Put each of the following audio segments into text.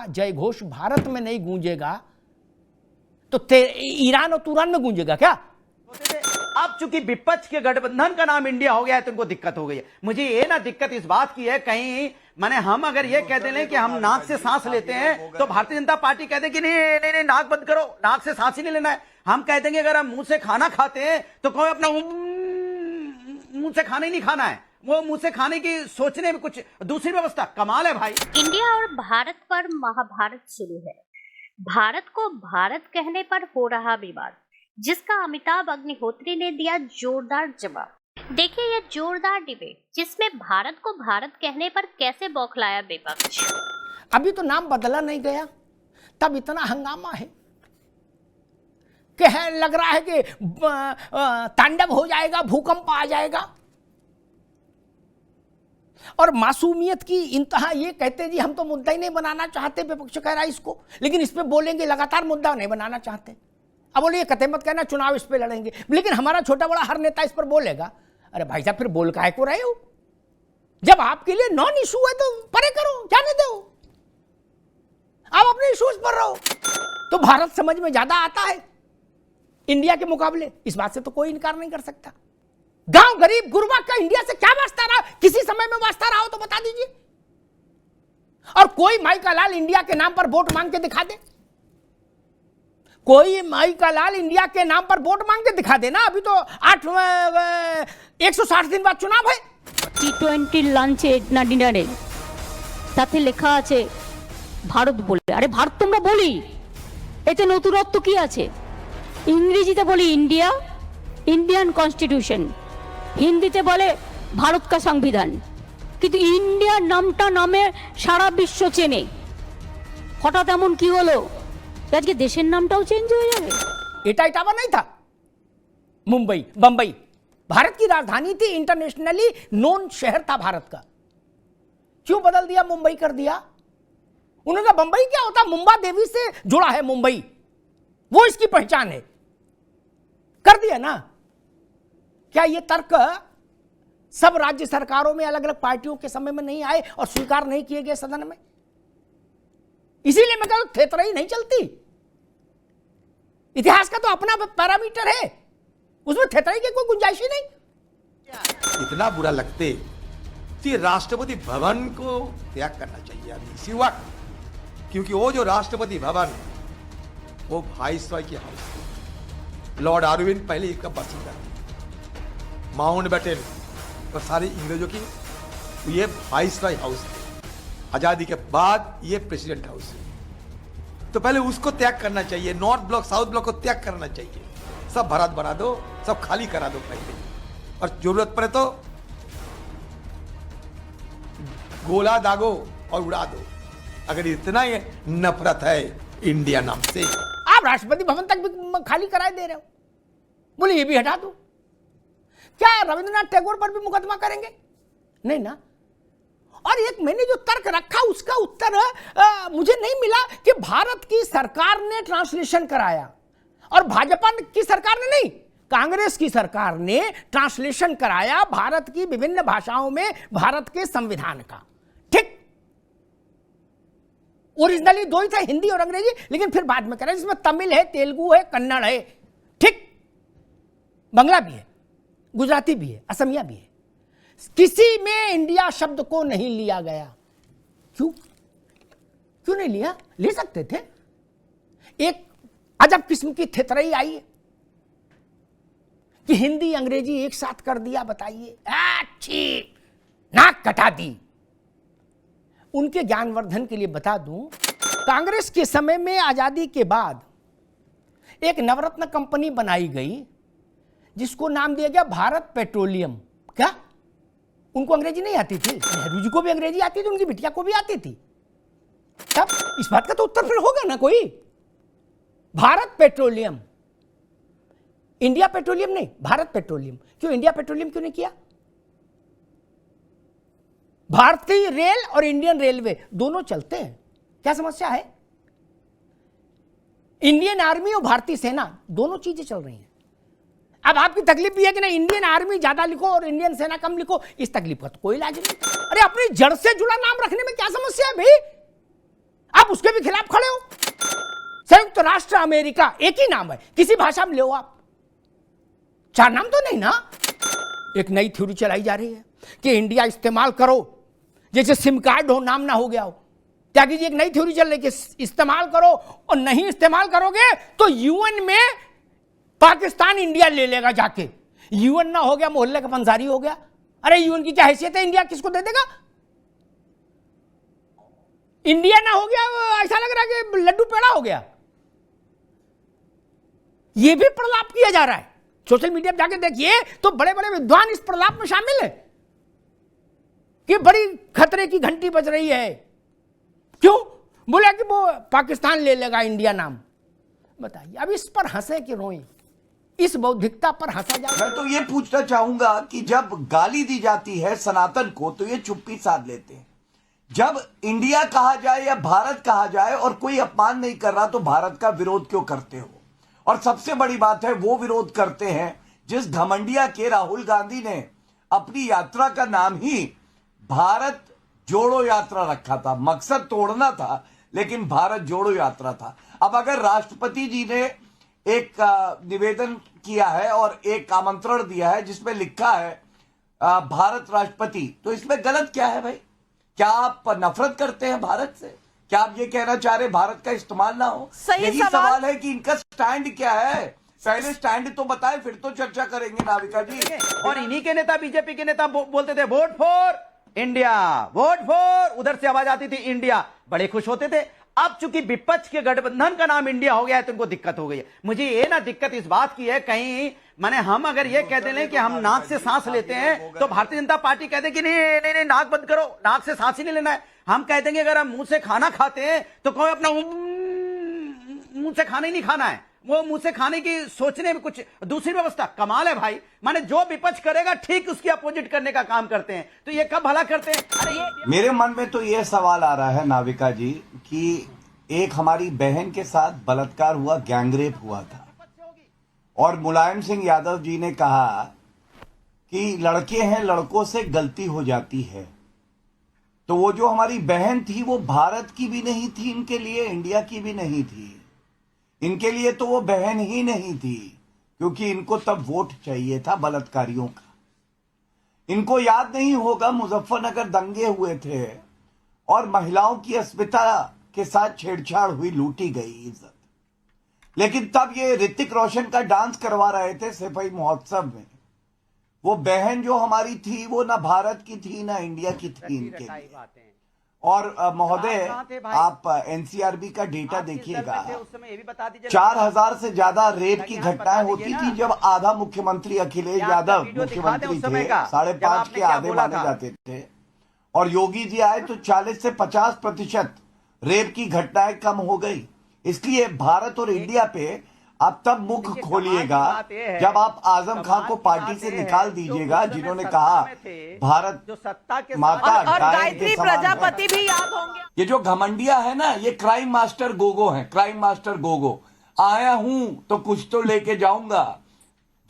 जय घोष भारत में नहीं गूंजेगा तो ईरान और तुरान में गूंजेगा क्या? अब चूंकि विपक्ष के गठबंधन का नाम इंडिया हो गया है तो उनको दिक्कत हो गई है। मुझे ये ना दिक्कत इस बात की है, कहीं माने हम अगर ये कहते हैं कि हम नाक से सांस लेते हैं तो भारतीय जनता पार्टी कहते हैं कि नहीं नहीं नहीं नाक बंद करो, नाक से सांस ही नहीं लेना है। हम कहते हैं कि अगर हम मुंह से खाना खाते हैं तो कोई अपना मुंह से खाना ही नहीं खाना है, वो मुंह से खाने की सोचने में कुछ दूसरी व्यवस्था। कमाल है भाई। इंडिया और भारत पर महाभारत शुरू है। भारत को भारत कहने पर हो रहा विवाद, जिसका अमिताभ अग्निहोत्री ने दिया जोरदार जवाब। देखिए यह जोरदार डिबेट जिसमें भारत को भारत कहने पर कैसे बौखलाया विपक्ष। अभी तो नाम बदला नहीं गया तब इतना हंगामा है, कह लग रहा है कि तांडव हो जाएगा, भूकंप आ जाएगा। और मासूमियत की इंतहा ये कहते जी हम तो मुद्दा ही नहीं बनाना चाहते, विपक्ष कह रहा है इसको, लेकिन इस पे बोलेंगे, लगातार मुद्दा नहीं बनाना चाहते। अब बोलिए कतई मत कहना चुनाव इस पे लड़ेंगे, लेकिन हमारा छोटा बड़ा हर नेता इस पर बोलेगा। अरे भाई साहब फिर बोल काहे को रहे हो? जब आपके लिए नॉन इशू है तो परे करो, जाने दो, आप अपने इश्यूज पर रहो। तो भारत समझ में ज्यादा आता है इंडिया के मुकाबले, इस बात से तो कोई इनकार नहीं कर सकता। गांव गरीब गुरबा का इंडिया से क्या वास्ता रहा? किसी समय में वास्ता रहा हो तो बता दीजिए। और कोई माई का लाल इंडिया के नाम पर वोट मांग के दिखा दे, कोई माई का लाल इंडिया के नाम पर वोट मांग के दिखा देना। अभी तो 160 दिन बाद चुनाव है। T20 লাঞ্চে না ডিনারে তাতে লেখা আছে ভারত বলে। আরে ভারত তোমরা বলি, এতে নতুনত্ব কি আছে? ইংরেজিতে বলি ইন্ডিয়া, ইন্ডিয়ান কনস্টিটিউশন, হিন্দিতে বলে ভারত কা সংবিধান, কিন্তু ইন্ডিয়ার নামটা নামে সারা বিশ্ব চেনে। হঠাৎ এমন কি হলো আজকে দেশের নামটাও চেঞ্জ হয়ে যাবে? এটা इटावा नहीं था, मुंबई बंबई भारत की राजधानी थी, इंटरनेशनली नोन शहर था भारत का। क्यों बदल दिया, मुंबई कर दिया? उन्होंने कहा बंबई क्या होता, मुंबा देवी से जुड़ा है मुंबई, वो इसकी पहचान है, कर दिया ना। क्या ये तर्क सब राज्य सरकारों में अलग अलग पार्टियों के समय में नहीं आए और स्वीकार नहीं किए गए सदन में? इसीलिए मैं कहता हूं थेतराई नहीं चलती। इतिहास का तो अपना पैरामीटर है, उसमें थेतराई की कोई गुंजाइश ही नहीं। इतना बुरा लगते कि राष्ट्रपति भवन को त्याग करना चाहिए अभी इसी वक्त, क्योंकि वो जो राष्ट्रपति भवन वो वाइसरॉय की हाउस है। लॉर्ड आरविन पहले इसका बासिंदा थी, माउंटबेटन और सारे अंग्रेजों की, तो ये वाइसरॉय हाउस है। आजादी के बाद ये प्रेसिडेंट हाउस है, तो पहले उसको त्याग करना चाहिए। नॉर्थ ब्लॉक साउथ ब्लॉक को त्याग करना चाहिए, सब भारत बना दो, सब खाली करा दो पहले, और जरूरत पड़े तो गोला दागो और उड़ा दो, अगर इतना ही नफरत है इंडिया नाम से। आप राष्ट्रपति भवन तक भी खाली कराए दे रहे हो, बोले ये भी हटा दो। क्या रविंद्रनाथ टैगोर पर भी मुकदमा करेंगे? नहीं ना। और एक मैंने जो तर्क रखा उसका उत्तर मुझे नहीं मिला कि भारत की सरकार ने ट्रांसलेशन कराया और भाजपा की सरकार ने नहीं, कांग्रेस की सरकार ने ट्रांसलेशन कराया भारत की विभिन्न भाषाओं में भारत के संविधान का। ठीक, ओरिजिनली दो ही थे, हिंदी और अंग्रेजी, लेकिन फिर बाद में करें, इसमें तमिल है, तेलुगु है, कन्नड़ है, ठीक, बंगला भी है, गुजराती भी है, असमिया भी है। किसी में इंडिया शब्द को नहीं लिया गया। क्यों क्यों नहीं लिया? ले सकते थे। एक अजब किस्म की थेतराई आई है कि हिंदी अंग्रेजी एक साथ कर दिया, बताइए, अच्छी नाक कटा दी। उनके ज्ञानवर्धन के लिए बता दूं, कांग्रेस के समय में आजादी के बाद एक नवरत्न कंपनी बनाई गई जिसको नाम दिया गया भारत पेट्रोलियम। क्या उनको अंग्रेजी नहीं आती थी? नेहरू जी को भी अंग्रेजी आती थी, उनकी बिटिया को भी आती थी। तब इस बात का तो उत्तर फिर होगा ना कोई। भारत पेट्रोलियम, इंडिया पेट्रोलियम नहीं, भारत पेट्रोलियम। क्यों इंडिया पेट्रोलियम क्यों नहीं किया? भारतीय रेल और इंडियन रेलवे दोनों चलते हैं, क्या समस्या है? इंडियन आर्मी और भारतीय सेना दोनों चीजें चल रही हैं। अब आपकी तकलीफ भी है कि ना इंडियन आर्मी ज्यादा लिखो और इंडियन सेना कम लिखो, इस तकलीफ का तो कोई इलाज नहीं। अरे अपनी जड़ से जुड़ा नाम रखने में क्या समस्या है भाई? आप उसके भी खिलाफ खड़े हो। संयुक्त राष्ट्र अमेरिका एक ही नाम है, किसी भाषा में ले आप, 4 नाम तो नहीं ना। एक नई थ्योरी चलाई जा रही है कि इंडिया इस्तेमाल करो, जैसे सिम कार्ड हो नाम ना हो गया हो। त्यागी जी, एक नई थ्योरी चल रही है कि इस्तेमाल करो, और नहीं इस्तेमाल करोगे तो यूएन में पाकिस्तान इंडिया ले लेगा जाके। यूएन ना हो गया मोहल्ले का पंसारी हो गया। अरे यूएन की क्या हैसियत है, इंडिया किसको दे देगा? इंडिया ना हो गया, ऐसा लग रहा है कि लड्डू पेड़ा हो गया। यह भी प्रलाप किया जा रहा है, सोशल मीडिया पर जाके देखिए तो बड़े बड़े विद्वान इस प्रलाप में शामिल है कि बड़ी खतरे की घंटी बज रही है। क्यों? बोला कि वो पाकिस्तान ले लेगा इंडिया नाम। बताइए, अब इस पर हंसे कि रोएं? इस बौद्धिकता पर हंसा जाए। मैं तो ये पूछना चाहूंगा कि जब गाली दी जाती है सनातन को तो ये चुप्पी साध लेते हैं, जब इंडिया कहा जाए या भारत कहा जाए और कोई अपमान नहीं कर रहा तो भारत का विरोध क्यों करते हो? और सबसे बड़ी बात है, वो विरोध करते हैं जिस घमंडिया के राहुल गांधी ने अपनी यात्रा का नाम ही भारत जोड़ो यात्रा रखा था। मकसद तोड़ना था, लेकिन भारत जोड़ो यात्रा था। अब अगर राष्ट्रपति जी ने एक निवेदन किया है और एक आमंत्रण दिया है जिसमें लिखा है भारत राष्ट्रपति, तो इसमें गलत क्या है भाई? क्या आप नफरत करते हैं भारत से? क्या आप ये कहना चाह रहे भारत का इस्तेमाल ना हो? यही सवाल है कि इनका स्टैंड क्या है। पहले स्टैंड तो बताएं, फिर तो चर्चा करेंगे नाविका जी। और इन्हीं के नेता, बीजेपी के नेता बोलते थे vote for India, vote for, उधर से आवाज आती थी इंडिया, बड़े खुश होते थे। अब चूंकि विपक्ष के गठबंधन का नाम इंडिया हो गया है तो उनको दिक्कत हो गई है। मुझे ये ना दिक्कत इस बात की है, कहीं माने हम अगर ये कहते हैं कि हम नाक से सांस लेते हैं तो भारतीय जनता पार्टी कहते हैं कि नहीं नहीं नहीं नाक बंद करो, नाक से सांस ही नहीं लेना है। हम कह देंगे अगर हम मुंह से खाना खाते हैं तो कोई अपना मुंह से खाना ही नहीं खाना है, वो मुंह से खाने की सोचने में कुछ दूसरी व्यवस्था। कमाल है भाई, माने जो विपक्ष करेगा ठीक उसकी अपोजिट करने का काम करते हैं, तो ये कब भला करते हैं? अरे ये मेरे मन में तो यह सवाल आ रहा है नाविका जी कि एक हमारी बहन के साथ बलात्कार हुआ, गैंगरेप हुआ था, और मुलायम सिंह यादव जी ने कहा कि लड़के हैं, लड़कों से गलती हो जाती है। तो वो जो हमारी बहन थी वो भारत की भी नहीं थी, इनके लिए इंडिया की भी नहीं थी, इनके लिए तो वो बहन ही नहीं थी, क्योंकि इनको तब वोट चाहिए था बलात्कारियों का। इनको याद नहीं होगा मुजफ्फरनगर दंगे हुए थे और महिलाओं की अस्मिता के साथ छेड़छाड़ हुई, लूटी गई इज्जत। लेकिन तब ये ऋतिक रोशन का डांस करवा रहे थे सिपाही महोत्सव में। वो बहन जो हमारी थी वो ना भारत की थी ना इंडिया की थी इनके लिए। और महोदय, आप एनसीआरबी का डेटा देखिएगा, 4000 से ज्यादा रेप की घटनाएं होती थी जब आधा मुख्यमंत्री अखिलेश यादव मुख्यमंत्री थे, 5.5 के आधे माने जाते थे, और योगी जी आए तो 40 से 50% रेप की घटनाएं कम हो गई। इसलिए भारत और इंडिया पे आप तब मुख खोलिएगा जब आप आजम खान को पार्टी से निकाल दीजिएगा, जिन्होंने कहा भारत जो सत्ता के माता और गायत्री प्रजापति भी याद होंगे। ये जो घमंडिया है ना, ये क्राइम मास्टर गोगो है, क्राइम मास्टर गोगो। आया हूं तो कुछ तो लेके जाऊंगा,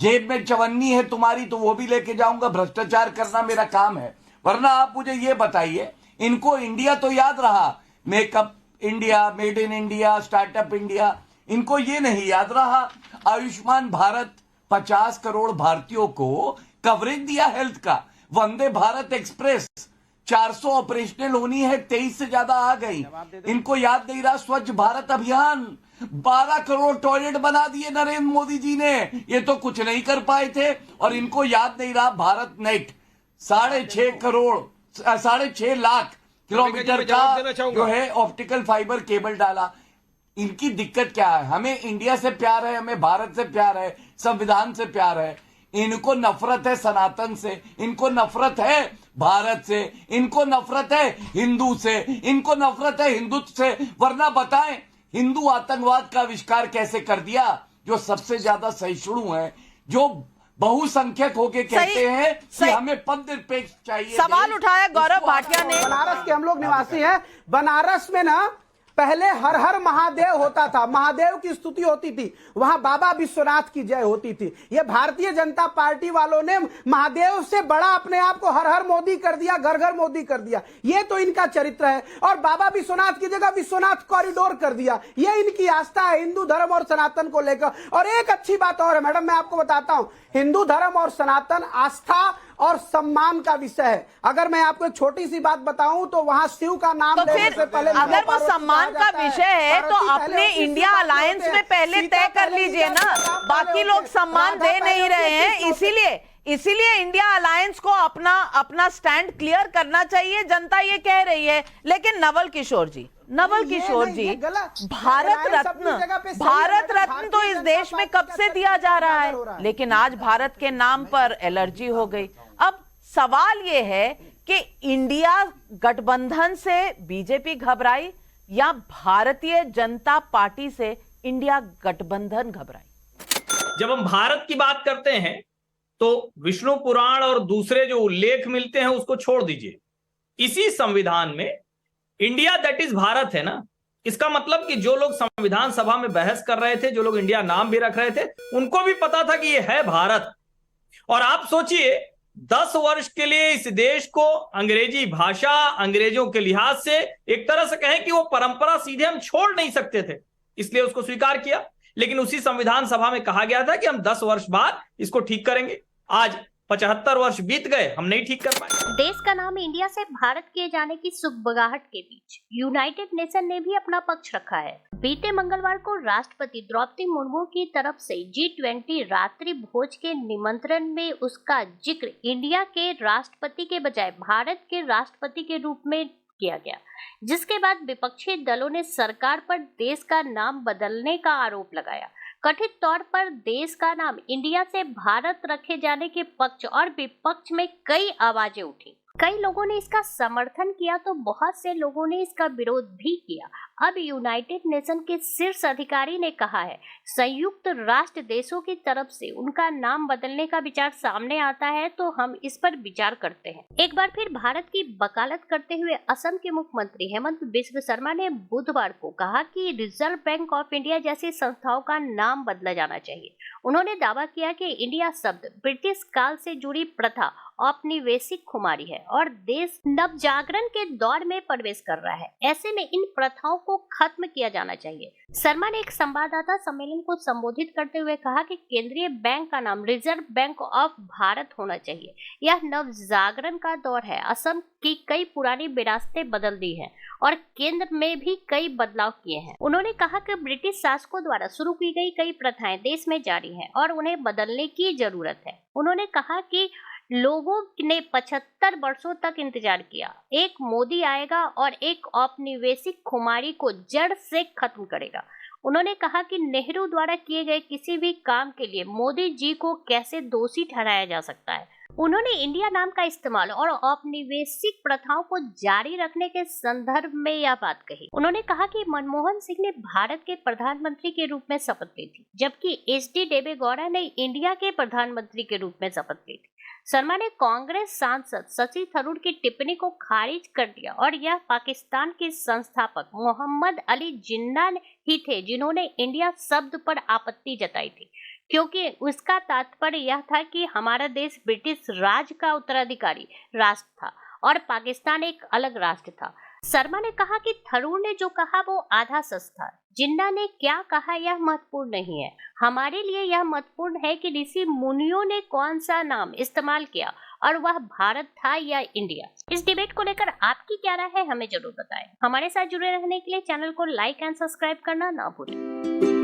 जेब में चवन्नी है तुम्हारी तो वो भी लेके जाऊंगा, भ्रष्टाचार करना मेरा काम है। वरना आप मुझे ये बताइए, इनको इंडिया तो याद रहा, makeup India, made in India, startup India, इनको ये नहीं याद रहा आयुष्मान भारत 50 करोड़ भारतीयों को कवरेज दिया हेल्थ का। वंदे भारत एक्सप्रेस 400 ऑपरेशनल होनी है, 23 से ज्यादा आ गई। इनको याद नहीं रहा स्वच्छ भारत अभियान, 12 करोड़ टॉयलेट बना दिए नरेंद्र मोदी जी ने, ये तो कुछ नहीं कर पाए थे। और इनको याद नहीं रहा भारत नेट, 6.5 लाख किलोमीटर का जो है ऑप्टिकल फाइबर केबल डाला। इनकी दिक्कत क्या है? हमें इंडिया से प्यार है, हमें भारत से प्यार है, संविधान से प्यार है। इनको नफरत है सनातन से, इनको नफरत है भारत से, इनको नफरत है हिंदू से, इनको नफरत है हिंदुत्व से। वरना बताएं, हिंदू आतंकवाद का आविष्कार कैसे कर दिया? जो सबसे ज्यादा सहिष्णु है, जो बहुसंख्यक होके कहते हैं कि हमें पद निरपेक्ष चाहिए। सवाल उठाया गौरव भाटिया ने। बनारस के हम लोग निवासी हैं। बनारस में ना पहले हर हर महादेव होता था, महादेव की स्तुति होती थी, वहां बाबा विश्वनाथ की जय होती थी। ये भारतीय जनता पार्टी वालों ने महादेव से बड़ा अपने आप को हर हर मोदी कर दिया, घर घर मोदी कर दिया। ये तो इनका चरित्र है। और बाबा विश्वनाथ की जगह विश्वनाथ कॉरिडोर कर दिया। ये इनकी आस्था है हिंदू धर्म और सनातन को लेकर। और एक अच्छी बात और है मैडम, मैं आपको बताता हूं, हिंदू धर्म और सनातन आस्था और सम्मान का विषय है। अगर मैं आपको एक छोटी सी बात बताऊं तो वहां शिव का नाम तो लेने फिर से पहले अगर वो सम्मान का विषय है तो अपने इंडिया अलायंस में पहले तय कर लीजिए ना। बाकी लोग सम्मान दे नहीं रहे हैं, इसीलिए इंडिया अलायंस को अपना स्टैंड क्लियर करना चाहिए, जनता ये कह रही है। लेकिन नवल किशोर जी, भारत रत्न तो इस देश में कब से दिया जा रहा है, लेकिन आज भारत के नाम पर एलर्जी हो गई। अब सवाल ये है कि इंडिया गठबंधन से बीजेपी घबराई या भारतीय जनता पार्टी से इंडिया गठबंधन घबराई? जब हम भारत की बात करते हैं तो विष्णु पुराण और दूसरे जो उल्लेख मिलते हैं उसको छोड़ दीजिए। इसी संविधान में इंडिया दैट इज भारत है ना। इसका मतलब कि जो लोग संविधान सभा में बहस कर रहे थे, जो लोग इंडिया नाम भी रख रहे थे, उनको भी पता था कि ये है भारत। और आप सोचिए 10 वर्ष के लिए इस देश को अंग्रेजी भाषा, अंग्रेजों के लिहाज से एक तरह से कहें कि वो परंपरा सीधे हम छोड़ नहीं सकते थे, इसलिए उसको स्वीकार किया। लेकिन उसी संविधान सभा में कहा गया था कि हम 10 वर्ष बाद इसको ठीक करेंगे। आज 75 वर्ष बीत गए, हम नहीं ठीक कर पाए। देश का नाम इंडिया से भारत किए जाने की सुगबुगाहट के बीच यूनाइटेड नेशन ने भी अपना पक्ष रखा है। बीते मंगलवार को राष्ट्रपति द्रौपदी मुर्मू की तरफ से G20 रात्रि भोज के निमंत्रण में उसका जिक्र इंडिया के राष्ट्रपति के बजाय भारत के राष्ट्रपति के रूप में किया गया, जिसके बाद विपक्षी दलों ने सरकार पर देश का नाम बदलने का आरोप लगाया। कथित तौर पर देश का नाम इंडिया से भारत रखे जाने के पक्ष और विपक्ष में कई आवाजें उठी। कई लोगों ने इसका समर्थन किया तो बहुत से लोगों ने इसका विरोध भी किया। अब यूनाइटेड नेशन के शीर्ष अधिकारी ने कहा है, संयुक्त राष्ट्र देशों की तरफ से उनका नाम बदलने का विचार सामने आता है तो हम इस पर विचार करते हैं। एक बार फिर भारत की वकालत करते हुए असम के मुख्यमंत्री हेमंत बिस्व शर्मा ने बुधवार को कहा कि रिजर्व बैंक ऑफ इंडिया जैसी संस्थाओं का नाम बदला जाना चाहिए। उन्होंने दावा किया कि इंडिया शब्द ब्रिटिश काल से जुड़ी प्रथा औपनिवेशिक खुमारी है और देश नवजागरण के दौर में प्रवेश कर रहा है। ऐसे में इन प्रथाओं को खत्म किया जाना चाहिए। शर्मा ने एक संवाददाता सम्मेलन को संबोधित करते हुए कहा कि केंद्रीय बैंक का नाम रिजर्व बैंक ऑफ भारत होना चाहिए। यह नवजागरण का दौर है। असम की कई पुरानी विरासतें बदल दी हैं और केंद्र में भी कई बदलाव किए हैं। उन्होंने कहा कि ब्रिटिश शासकों द्वारा शुरू की गई कई प्रथाएं देश में जारी हैं और उन्हें बदलने की जरूरत है। उन्होंने कहा कि लोगों ने 75 वर्षों तक इंतजार किया। एक मोदी आएगा और एक औपनिवेशिक खुमारी को जड़ से खत्म करेगा। उन्होंने कहा कि नेहरू द्वारा किए गए किसी भी काम के लिए मोदी जी को कैसे दोषी ठहराया जा सकता है। उन्होंने इंडिया नाम का इस्तेमाल और औपनिवेशिक प्रथाओं को जारी रखने के संदर्भ में यह बात कही। उन्होंने कहा कि मनमोहन सिंह ने भारत के प्रधानमंत्री के रूप में शपथ ली थी, जबकि HD देवेगौड़ा ने इंडिया के प्रधानमंत्री के रूप में शपथ ली थी। शर्मा ने कांग्रेस सांसद शशि थरूर की टिप्पणी को खारिज कर दिया और यह पाकिस्तान के संस्थापक मोहम्मद अली जिन्ना ही थे जिन्होंने इंडिया शब्द पर आपत्ति जताई थी, क्योंकि उसका तात्पर्य यह था कि हमारा देश ब्रिटिश राज का उत्तराधिकारी राष्ट्र था और पाकिस्तान एक अलग राष्ट्र था। शर्मा ने कहा कि थरूर ने जो कहा वो आधा सच था। जिन्ना ने क्या कहा यह महत्वपूर्ण नहीं है। हमारे लिए यह महत्वपूर्ण है कि ऋषि मुनियों ने कौन सा नाम इस्तेमाल किया और वह भारत था या इंडिया। इस डिबेट को लेकर आपकी क्या राय है हमें जरूर बताएं। हमारे साथ जुड़े रहने के लिए चैनल को लाइक एंड सब्सक्राइब करना ना भूलें।